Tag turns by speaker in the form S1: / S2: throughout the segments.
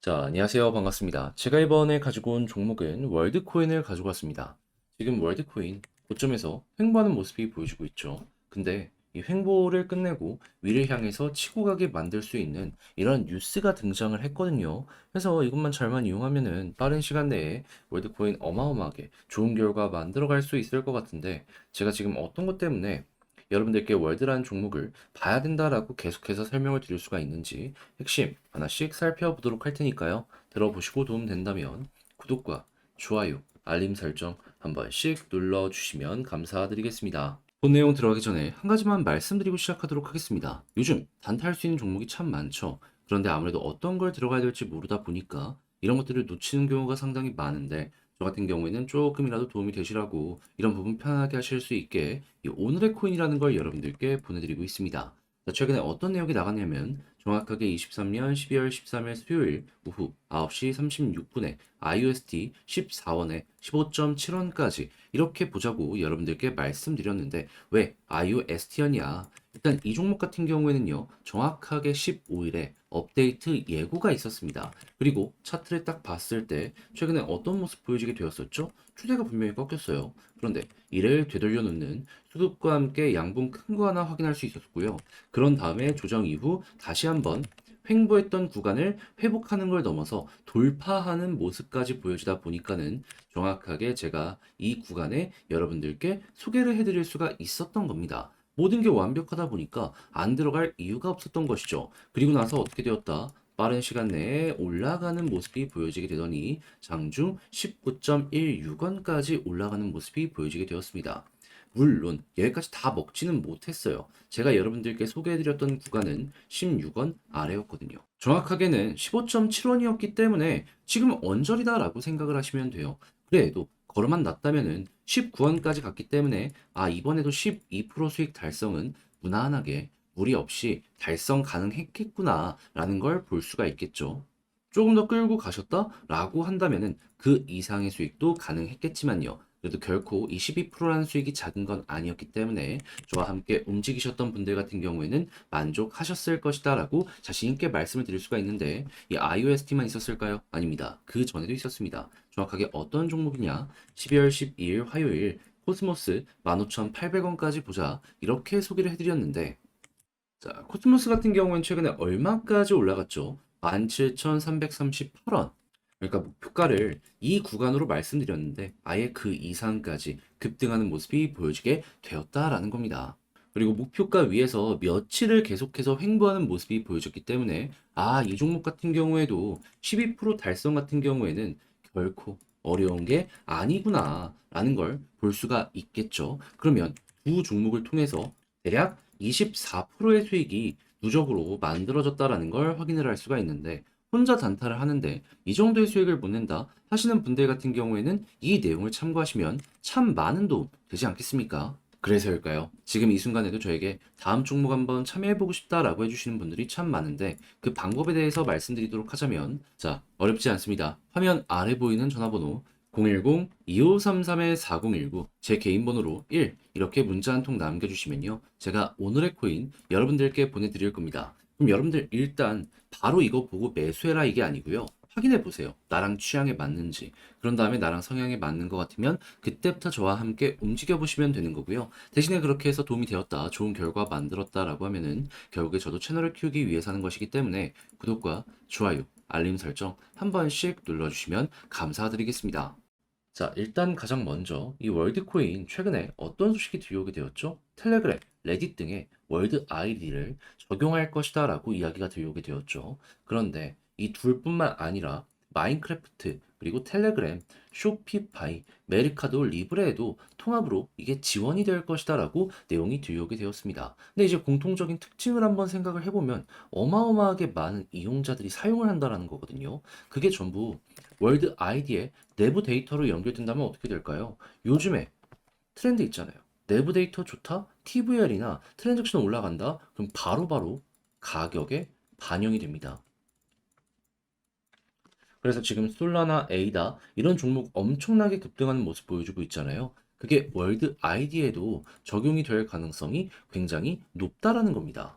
S1: 자, 안녕하세요. 반갑습니다. 제가 이번에 가지고 온 종목은 월드코인을 가지고 왔습니다. 지금 월드코인 고점에서 횡보하는 모습이 보여지고 있죠. 근데 이 횡보를 끝내고 위를 향해서 치고 가게 만들 수 있는 이런 뉴스가 등장을 했거든요. 그래서 이것만 잘만 이용하면은 빠른 시간 내에 월드코인 어마어마하게 좋은 결과 만들어갈 수 있을 것 같은데 제가 지금 어떤 것 때문에 여러분들께 월드라는 종목을 봐야 된다라고 계속해서 설명을 드릴 수가 있는지 핵심 하나씩 살펴보도록 할 테니까요. 들어보시고 도움 된다면 구독과 좋아요, 알림 설정 한 번씩 눌러주시면 감사드리겠습니다. 본 내용 들어가기 전에 한 가지만 말씀드리고 시작하도록 하겠습니다. 요즘 단타할 수 있는 종목이 참 많죠. 그런데 아무래도 어떤 걸 들어가야 될지 모르다 보니까 이런 것들을 놓치는 경우가 상당히 많은데 저 같은 경우에는 조금이라도 도움이 되시라고 이런 부분 편하게 하실 수 있게 이 오늘의 코인이라는 걸 여러분들께 보내드리고 있습니다. 자, 최근에 어떤 내용이 나갔냐면 정확하게 23년 12월 13일 수요일 오후 9시 36분에 IUSD 14원에 15.7원까지 이렇게 보자고 여러분들께 말씀드렸는데 왜 IUSD였냐? 일단 이 종목 같은 경우에는요, 정확하게 15일에 업데이트 예고가 있었습니다. 그리고 차트를 딱 봤을 때 최근에 어떤 모습 보여지게 되었었죠? 추세가 분명히 꺾였어요. 그런데 이를 되돌려 놓는 수급과 함께 양분 큰 거 하나 확인할 수 있었고요. 그런 다음에 조정 이후 다시 한번 횡보했던 구간을 회복하는 걸 넘어서 돌파하는 모습까지 보여지다 보니까는 정확하게 제가 이 구간에 여러분들께 소개를 해드릴 수가 있었던 겁니다. 모든 게 완벽하다 보니까 안 들어갈 이유가 없었던 것이죠. 그리고 나서 어떻게 되었다? 빠른 시간 내에 올라가는 모습이 보여지게 되더니 장중 19.16원까지 올라가는 모습이 보여지게 되었습니다. 물론 여기까지 다 먹지는 못했어요. 제가 여러분들께 소개해드렸던 구간은 16원 아래였거든요. 정확하게는 15.7원이었기 때문에 지금 언저리다라고 생각을 하시면 돼요. 그래도 걸음만 났다면은 19원까지 갔기 때문에 이번에도 12% 수익 달성은 무난하게 무리 없이 달성 가능했겠구나라는 걸 볼 수가 있겠죠. 조금 더 끌고 가셨다라고 한다면은 그 이상의 수익도 가능했겠지만요. 그래도 결코 이 12%라는 수익이 작은 건 아니었기 때문에 저와 함께 움직이셨던 분들 같은 경우에는 만족하셨을 것이다라고 자신 있게 말씀을 드릴 수가 있는데 이 IOST만 있었을까요? 아닙니다. 그 전에도 있었습니다. 정확하게 어떤 종목이냐? 12월 12일 화요일 코스모스 15,800원까지 보자 이렇게 소개를 해드렸는데 자, 코스모스 같은 경우는 최근에 얼마까지 올라갔죠? 17,338원. 그러니까 목표가를 이 구간으로 말씀드렸는데 아예 그 이상까지 급등하는 모습이 보여지게 되었다라는 겁니다. 그리고 목표가 위에서 며칠을 계속해서 횡보하는 모습이 보여졌기 때문에 이 종목 같은 경우에도 12% 달성 같은 경우에는 결코 어려운 게 아니구나라는 걸 볼 수가 있겠죠. 그러면 두 종목을 통해서 대략 24%의 수익이 누적으로 만들어졌다라는 걸 확인을 할 수가 있는데 혼자 단타를 하는데 이 정도의 수익을 못 낸다 하시는 분들 같은 경우에는 이 내용을 참고하시면 참 많은 도움 되지 않겠습니까? 그래서일까요? 지금 이 순간에도 저에게 다음 종목 한번 참여해보고 싶다라고 해주시는 분들이 참 많은데 그 방법에 대해서 말씀드리도록 하자면 자, 어렵지 않습니다. 화면 아래 보이는 전화번호 010-2533-4019 제 개인 번호로 1 이렇게 문자 한 통 남겨주시면요. 제가 오늘의 코인 여러분들께 보내드릴 겁니다. 그럼 여러분들 일단 바로 이거 보고 매수해라 이게 아니고요. 확인해 보세요. 나랑 취향에 맞는지. 그런 다음에 나랑 성향에 맞는 것 같으면 그때부터 저와 함께 움직여 보시면 되는 거고요. 대신에 그렇게 해서 도움이 되었다, 좋은 결과 만들었다라고 하면은 결국에 저도 채널을 키우기 위해서 하는 것이기 때문에 구독과 좋아요, 알림 설정 한 번씩 눌러주시면 감사드리겠습니다. 자, 일단 가장 먼저 이 월드코인 최근에 어떤 소식이 들려오게 되었죠? 텔레그램, 레딧 등의 월드 아이디를 적용할 것이다라고 이야기가 들려오게 되었죠. 그런데 이 둘뿐만 아니라 마인크래프트, 그리고 텔레그램, 쇼피파이, 메르카도 리브레에도 통합으로 이게 지원이 될 것이다라고 내용이 들려오게 되었습니다. 근데 이제 공통적인 특징을 한번 생각을 해보면 어마어마하게 많은 이용자들이 사용을 한다라는 거거든요. 그게 전부 월드 아이디에 내부 데이터로 연결된다면 어떻게 될까요? 요즘에 트렌드 있잖아요. 내부 데이터 좋다? TVL이나 트랜잭션 올라간다? 그럼 바로바로 가격에 반영이 됩니다. 그래서 지금 솔라나 에이다 이런 종목 엄청나게 급등하는 모습 보여주고 있잖아요. 그게 월드 아이디에도 적용이 될 가능성이 굉장히 높다라는 겁니다.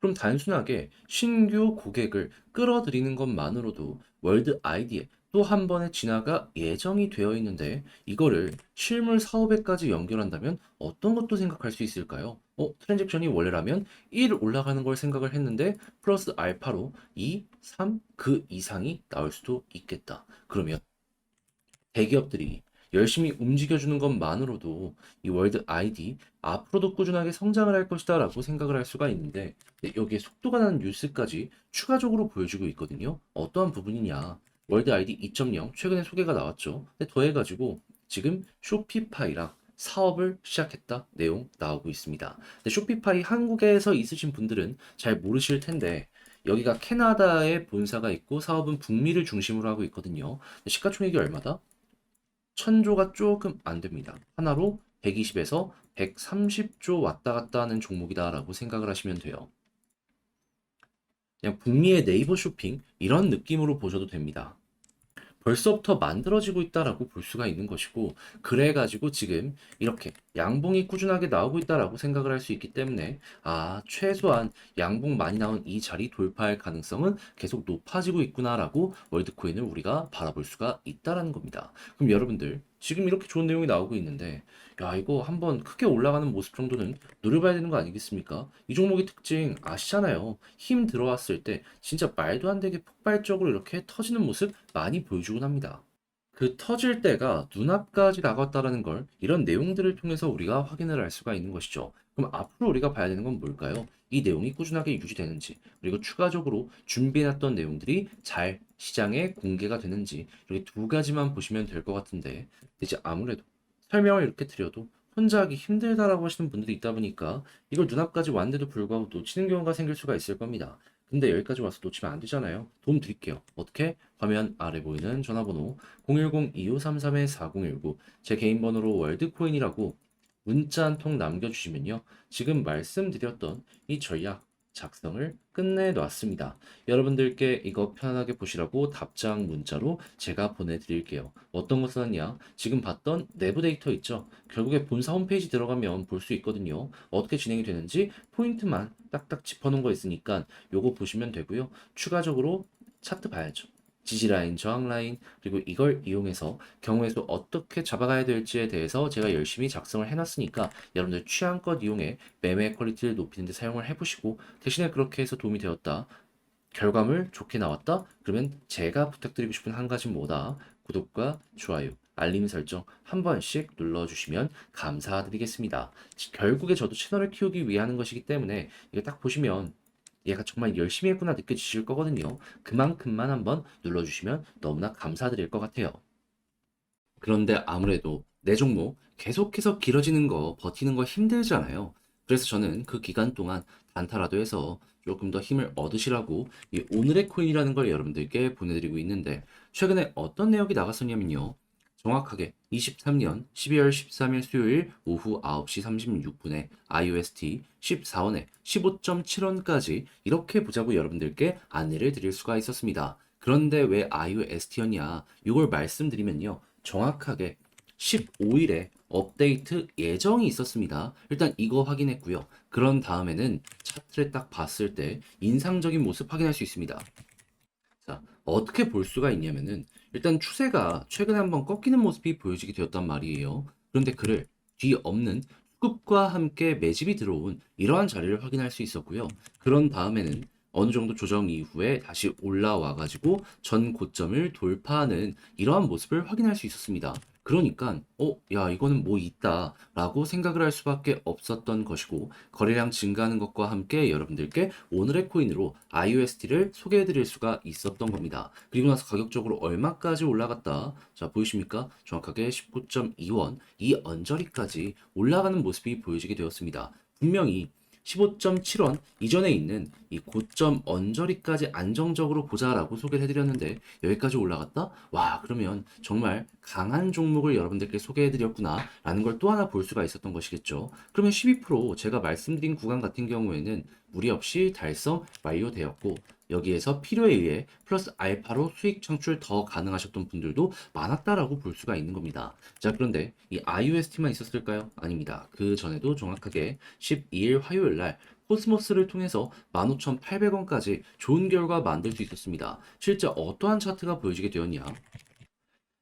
S1: 그럼 단순하게 신규 고객을 끌어들이는 것만으로도 월드 아이디에 또 한 번의 진화가 예정이 되어 있는데 이거를 실물 사업에까지 연결한다면 어떤 것도 생각할 수 있을까요? 트랜잭션이 원래라면 1 올라가는 걸 생각을 했는데 플러스 알파로 2, 3, 그 이상이 나올 수도 있겠다. 그러면 대기업들이 열심히 움직여주는 것만으로도 이 월드 아이디 앞으로도 꾸준하게 성장을 할 것이다 라고 생각을 할 수가 있는데 여기에 속도가 나는 뉴스까지 추가적으로 보여주고 있거든요. 어떠한 부분이냐. 월드 아이디 2.0 최근에 소개가 나왔죠. 근데 더해가지고 지금 쇼피파이랑 사업을 시작했다 내용 나오고 있습니다. 근데 쇼피파이 한국에서 있으신 분들은 잘 모르실 텐데 여기가 캐나다에 본사가 있고 사업은 북미를 중심으로 하고 있거든요. 근데 시가총액이 얼마다? 1000조가 조금 안 됩니다. 하나로 120에서 130조 왔다 갔다 하는 종목이다라고 생각을 하시면 돼요. 그냥 북미의 네이버 쇼핑 이런 느낌으로 보셔도 됩니다. 벌써부터 만들어지고 있다라고 볼 수가 있는 것이고 그래가지고 지금 이렇게 양봉이 꾸준하게 나오고 있다라고 생각을 할 수 있기 때문에 최소한 양봉 많이 나온 이 자리 돌파할 가능성은 계속 높아지고 있구나라고 월드코인을 우리가 바라볼 수가 있다라는 겁니다. 그럼 여러분들 지금 이렇게 좋은 내용이 나오고 있는데 야 이거 한번 크게 올라가는 모습 정도는 노려봐야 되는 거 아니겠습니까? 이 종목의 특징 아시잖아요. 힘 들어왔을 때 진짜 말도 안 되게 폭발적으로 이렇게 터지는 모습 많이 보여주곤 합니다. 그 터질 때가 눈앞까지 나갔다라는 걸 이런 내용들을 통해서 우리가 확인을 할 수가 있는 것이죠. 그럼 앞으로 우리가 봐야 되는 건 뭘까요? 이 내용이 꾸준하게 유지되는지, 그리고 추가적으로 준비해놨던 내용들이 잘 시장에 공개가 되는지, 이렇게 두 가지만 보시면 될 것 같은데, 이제 아무래도 설명을 이렇게 드려도 혼자 하기 힘들다라고 하시는 분들이 있다 보니까 이걸 눈앞까지 왔는데도 불구하고 놓치는 경우가 생길 수가 있을 겁니다. 근데 여기까지 와서 놓치면 안 되잖아요. 도움 드릴게요. 어떻게? 화면 아래 보이는 전화번호 010-2533-4019 제 개인 번호로 월드코인이라고 문자 한 통 남겨주시면요. 지금 말씀드렸던 이 전략 작성을 끝내놨습니다. 여러분들께 이거 편안하게 보시라고 답장 문자로 제가 보내드릴게요. 어떤 거 써놨냐? 지금 봤던 내부 데이터 있죠? 결국에 본사 홈페이지 들어가면 볼 수 있거든요. 어떻게 진행이 되는지 포인트만 딱딱 짚어놓은 거 있으니까 요거 보시면 되고요. 추가적으로 차트 봐야죠. 지지라인, 저항라인, 그리고 이걸 이용해서 경우에서 어떻게 잡아가야 될지에 대해서 제가 열심히 작성을 해놨으니까 여러분들 취향껏 이용해 매매 퀄리티를 높이는 데 사용을 해보시고 대신에 그렇게 해서 도움이 되었다. 결과물 좋게 나왔다? 그러면 제가 부탁드리고 싶은 한 가지 뭐다? 구독과 좋아요, 알림 설정 한 번씩 눌러주시면 감사드리겠습니다. 결국에 저도 채널을 키우기 위해 하는 것이기 때문에 이거 딱 보시면 얘가 정말 열심히 했구나 느껴지실 거거든요. 그만큼만 한번 눌러주시면 너무나 감사드릴 것 같아요. 그런데 아무래도 내 종목 계속해서 길어지는 거 버티는 거 힘들잖아요. 그래서 저는 그 기간 동안 단타라도 해서 조금 더 힘을 얻으시라고 이 오늘의 코인이라는 걸 여러분들께 보내드리고 있는데 최근에 어떤 내역이 나갔었냐면요. 정확하게 23년 12월 13일 수요일 오후 9시 36분에 IUST 14원에 15.7원까지 이렇게 보자고 여러분들께 안내를 드릴 수가 있었습니다. 그런데 왜 IUST였냐? 이걸 말씀드리면요. 정확하게 15일에 업데이트 예정이 있었습니다. 일단 이거 확인했고요. 그런 다음에는 차트를 딱 봤을 때 인상적인 모습 확인할 수 있습니다. 자, 어떻게 볼 수가 있냐면은 일단 추세가 최근에 한번 꺾이는 모습이 보여지게 되었단 말이에요. 그런데 그를 뒤엎는 수급과 함께 매집이 들어온 이러한 자리를 확인할 수 있었고요. 그런 다음에는 어느 정도 조정 이후에 다시 올라와 가지고 전 고점을 돌파하는 이러한 모습을 확인할 수 있었습니다. 그러니까 야 이거는 뭐 있다라고 생각을 할 수밖에 없었던 것이고 거래량 증가하는 것과 함께 여러분들께 오늘의 코인으로 IUST를 소개해 드릴 수가 있었던 겁니다. 그리고 나서 가격적으로 얼마까지 올라갔다. 자, 보이십니까? 정확하게 19.2원 이 언저리까지 올라가는 모습이 보여지게 되었습니다. 분명히 15.7원 이전에 있는 이 고점 언저리까지 안정적으로 보자라고 소개를 해드렸는데 여기까지 올라갔다? 와 그러면 정말 강한 종목을 여러분들께 소개해드렸구나 라는 걸 또 하나 볼 수가 있었던 것이겠죠. 그러면 12% 제가 말씀드린 구간 같은 경우에는 무리 없이 달성 완료되었고 여기에서 필요에 의해 플러스 알파로 수익 창출 더 가능하셨던 분들도 많았다라고 볼 수가 있는 겁니다. 자, 그런데 이 IUST만 있었을까요? 아닙니다. 그 전에도 정확하게 12일 화요일 날 코스모스를 통해서 15,800원까지 좋은 결과 만들 수 있었습니다. 실제 어떠한 차트가 보여지게 되었냐?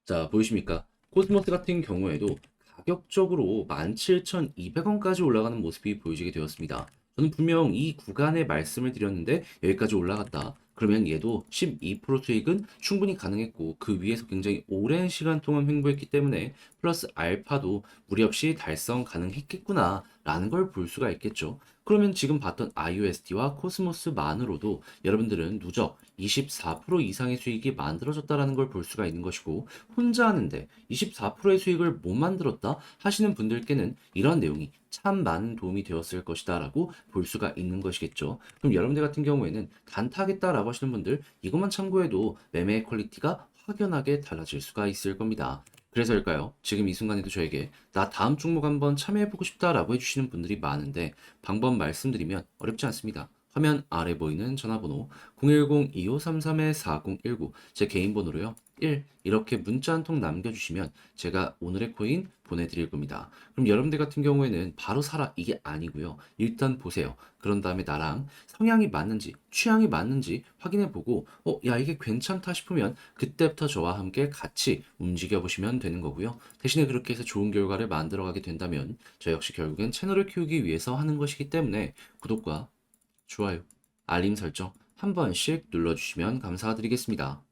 S1: 자, 보이십니까? 코스모스 같은 경우에도 가격적으로 17,200원까지 올라가는 모습이 보여지게 되었습니다. 저는 분명 이 구간에 말씀을 드렸는데 여기까지 올라갔다. 그러면 얘도 12% 수익은 충분히 가능했고 그 위에서 굉장히 오랜 시간 동안 횡보했기 때문에 플러스 알파도 무리 없이 달성 가능했겠구나 라는 걸 볼 수가 있겠죠. 그러면 지금 봤던 IUSD와 코스모스만으로도 여러분들은 누적 24% 이상의 수익이 만들어졌다라는 걸 볼 수가 있는 것이고 혼자 하는데 24%의 수익을 못 만들었다 하시는 분들께는 이런 내용이 참 많은 도움이 되었을 것이다 라고 볼 수가 있는 것이겠죠. 그럼 여러분들 같은 경우에는 단타하겠다라고 하시는 분들 이것만 참고해도 매매의 퀄리티가 확연하게 달라질 수가 있을 겁니다. 그래서일까요? 지금 이 순간에도 저에게 나 다음 종목 한번 참여해보고 싶다라고 해주시는 분들이 많은데 방법 말씀드리면 어렵지 않습니다. 화면 아래 보이는 전화번호 010-2533-4019 제 개인 번호로요. 1 이렇게 문자 한 통 남겨주시면 제가 오늘의 코인 보내드릴 겁니다. 그럼 여러분들 같은 경우에는 바로 사라 이게 아니고요. 일단 보세요. 그런 다음에 나랑 성향이 맞는지 취향이 맞는지 확인해보고 야 이게 괜찮다 싶으면 그때부터 저와 함께 같이 움직여 보시면 되는 거고요. 대신에 그렇게 해서 좋은 결과를 만들어가게 된다면 저 역시 결국엔 채널을 키우기 위해서 하는 것이기 때문에 구독과 좋아요, 알림 설정 한 번씩 눌러주시면 감사드리겠습니다.